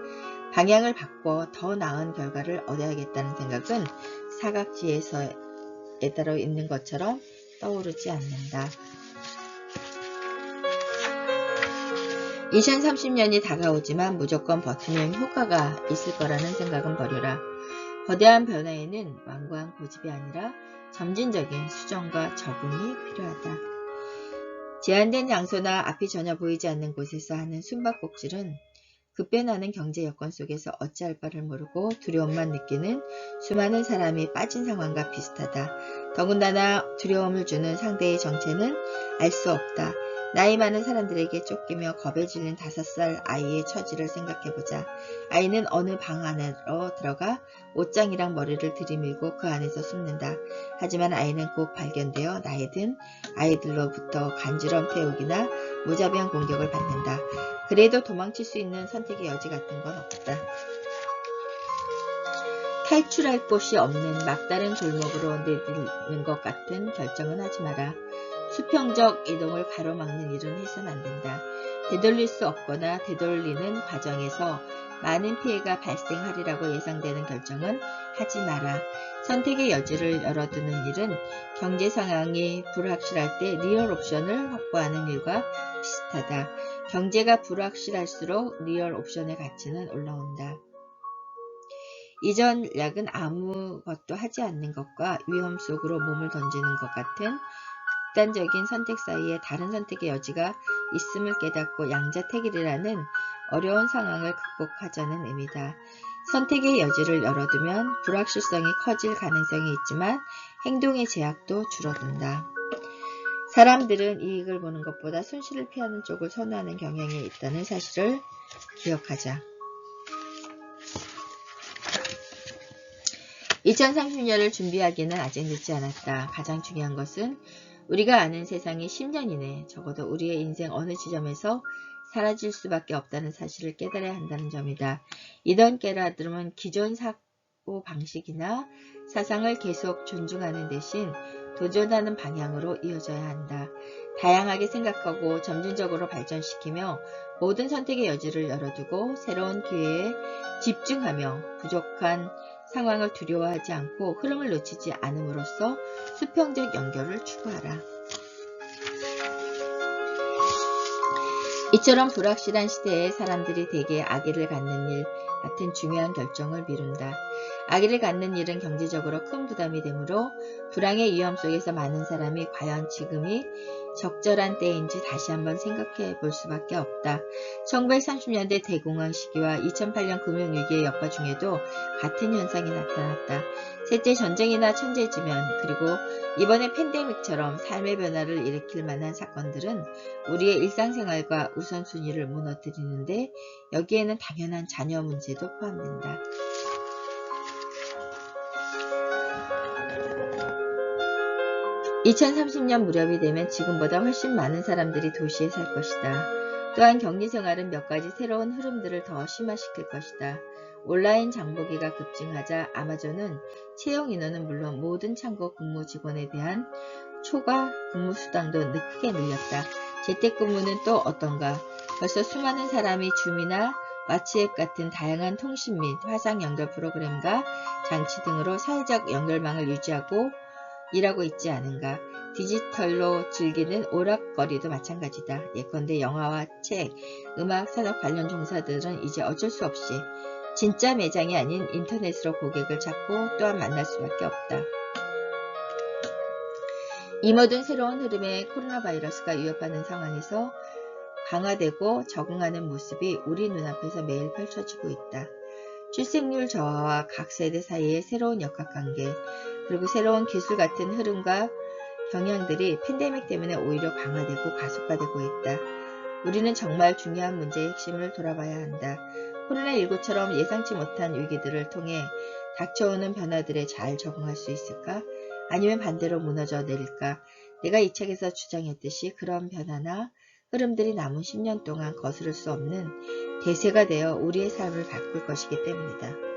방향을 바꿔 더 나은 결과를 얻어야겠다는 생각은 사각지에서에 따로 있는 것처럼 떠오르지 않는다. 2030년이 다가오지만 무조건 버티면 효과가 있을 거라는 생각은 버려라. 거대한 변화에는 완고한 고집이 아니라 점진적인 수정과 적응이 필요하다. 제한된 장소나 앞이 전혀 보이지 않는 곳에서 하는 숨바꼭질은 급변하는 경제 여건 속에서 어찌할 바를 모르고 두려움만 느끼는 수많은 사람이 빠진 상황과 비슷하다. 더군다나 두려움을 주는 상대의 정체는 알 수 없다. 나이 많은 사람들에게 쫓기며 겁에 질린 5살 아이의 처지를 생각해보자. 아이는 어느 방 안으로 들어가 옷장이랑 머리를 들이밀고 그 안에서 숨는다. 하지만 아이는 곧 발견되어 나이 든 아이들로부터 간지럼 태우기나 무자비한 공격을 받는다. 그래도 도망칠 수 있는 선택의 여지 같은 건 없다. 탈출할 곳이 없는 막다른 골목으로 내딛는 것 같은 결정은 하지 마라. 수평적 이동을 가로막는 일은 해서는 안 된다. 되돌릴 수 없거나 되돌리는 과정에서 많은 피해가 발생하리라고 예상되는 결정은 하지 마라. 선택의 여지를 열어두는 일은 경제 상황이 불확실할 때 리얼 옵션을 확보하는 일과 비슷하다. 경제가 불확실할수록 리얼 옵션의 가치는 올라온다. 이 전략은 아무것도 하지 않는 것과 위험 속으로 몸을 던지는 것 같은 극단적인 선택 사이에 다른 선택의 여지가 있음을 깨닫고 양자택일이라는 어려운 상황을 극복하자는 의미다. 선택의 여지를 열어두면 불확실성이 커질 가능성이 있지만 행동의 제약도 줄어든다. 사람들은 이익을 보는 것보다 손실을 피하는 쪽을 선호하는 경향이 있다는 사실을 기억하자. 2030년을 준비하기는 아직 늦지 않았다. 가장 중요한 것은 우리가 아는 세상이 10년 이내 적어도 우리의 인생 어느 지점에서 사라질 수밖에 없다는 사실을 깨달아야 한다는 점이다. 이런 깨달음은 기존 사고 방식이나 사상을 계속 존중하는 대신 도전하는 방향으로 이어져야 한다. 다양하게 생각하고 점진적으로 발전시키며 모든 선택의 여지를 열어두고 새로운 기회에 집중하며 부족한 상황을 두려워하지 않고 흐름을 놓치지 않음으로써 수평적 연결을 추구하라. 이처럼 불확실한 시대에 사람들이 대개 아기를 갖는 일 같은 중요한 결정을 미룬다. 아기를 갖는 일은 경제적으로 큰 부담이 되므로 불황의 위험 속에서 많은 사람이 과연 지금이 적절한 때인지 다시 한번 생각해 볼 수밖에 없다. 1930년대 대공황 시기와 2008년 금융위기의 여파 중에도 같은 현상이 나타났다. 셋째 전쟁이나 천재지변 그리고 이번의 팬데믹처럼 삶의 변화를 일으킬 만한 사건들은 우리의 일상생활과 우선순위를 무너뜨리는데 여기에는 당연한 자녀 문제도 포함된다. 2030년 무렵이 되면 지금보다 훨씬 많은 사람들이 도시에 살 것이다. 또한 격리생활은 몇 가지 새로운 흐름들을 더 심화시킬 것이다. 온라인 장보기가 급증하자 아마존은 채용 인원은 물론 모든 창고 근무 직원에 대한 초과 근무 수당도 크게 늘렸다. 재택근무는 또 어떤가? 벌써 수많은 사람이 줌이나 왓츠앱 같은 다양한 통신 및 화상 연결 프로그램과 장치 등으로 사회적 연결망을 유지하고 일하고 있지 않은가. 디지털로 즐기는 오락거리도 마찬가지다. 예컨대 영화와 책, 음악, 산업 관련 종사들은 이제 어쩔 수 없이 진짜 매장이 아닌 인터넷으로 고객을 찾고 또한 만날 수밖에 없다. 이 모든 새로운 흐름에 코로나 바이러스가 위협하는 상황에서 강화되고 적응하는 모습이 우리 눈앞에서 매일 펼쳐지고 있다. 출생률 저하와 각 세대 사이의 새로운 역학관계, 그리고 새로운 기술 같은 흐름과 경향들이 팬데믹 때문에 오히려 강화되고 가속화되고 있다. 우리는 정말 중요한 문제의 핵심을 돌아봐야 한다. 코로나19처럼 예상치 못한 위기들을 통해 닥쳐오는 변화들에 잘 적응할 수 있을까? 아니면 반대로 무너져 내릴까? 내가 이 책에서 주장했듯이 그런 변화나 흐름들이 남은 10년 동안 거스를 수 없는 대세가 되어 우리의 삶을 바꿀 것이기 때문이다.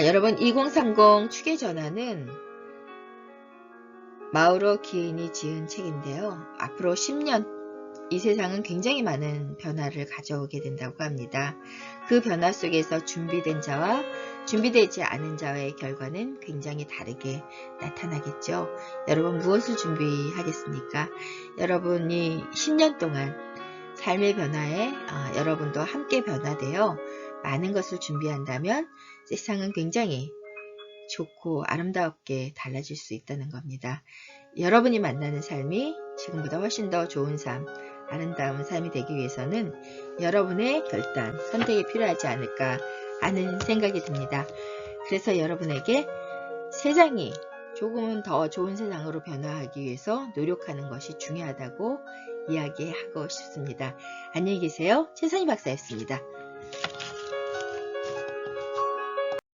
여러분 2030 추계전환은 마우로 기인이 지은 책인데요. 앞으로 10년 이 세상은 굉장히 많은 변화를 가져오게 된다고 합니다. 그 변화 속에서 준비된 자와 준비되지 않은 자의 결과는 굉장히 다르게 나타나겠죠. 여러분 무엇을 준비하겠습니까? 여러분이 10년 동안 삶의 변화에 여러분도 함께 변화되어 많은 것을 준비한다면 세상은 굉장히 좋고 아름답게 달라질 수 있다는 겁니다. 여러분이 만나는 삶이 지금보다 훨씬 더 좋은 삶, 아름다운 삶이 되기 위해서는 여러분의 결단, 선택이 필요하지 않을까 하는 생각이 듭니다. 그래서 여러분에게 세상이 조금은 더 좋은 세상으로 변화하기 위해서 노력하는 것이 중요하다고 이야기하고 싶습니다. 안녕히 계세요. 최선희 박사였습니다.